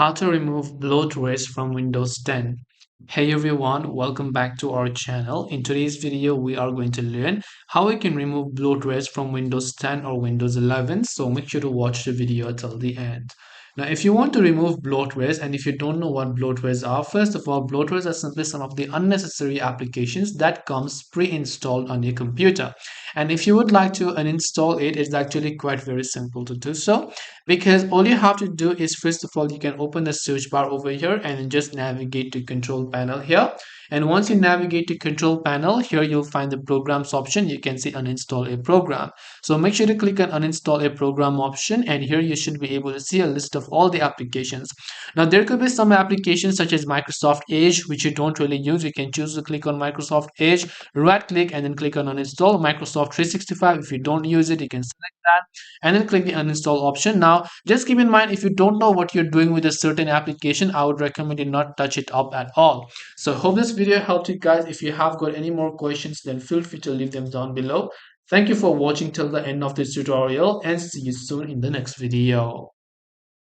How to remove bloatwares from Windows 10. Hey everyone, welcome back to our channel. In today's video, we are going to learn how we can remove bloatwares from Windows 10 or Windows 11. So make sure to watch the video till the end. Now, if you want to remove bloatwares and if you don't know what bloatwares are, first of all, bloatwares are simply some of the unnecessary applications that comes pre-installed on your computer. And if you would like to uninstall it, it's actually quite very simple to do so, because all you have to do is, first of all, you can open the search bar over here and then just navigate to control panel here. And once you navigate to control panel here, you'll find the programs option. You can see uninstall a program. So make sure to click on uninstall a program option, and here you should be able to see a list of all the applications. Now there could be some applications such as Microsoft Edge which you don't really use. You can choose to click on Microsoft Edge, right click, and then click on uninstall. Microsoft 365, if you don't use it, you can select that and then click the uninstall option. Now just keep in mind, if you don't know what you're doing with a certain application, I would recommend you not touch it up at all. So hope this video helped you guys. If you have got any more questions, then feel free to leave them down below. Thank you for watching till the end of this tutorial, and see you soon in the next video.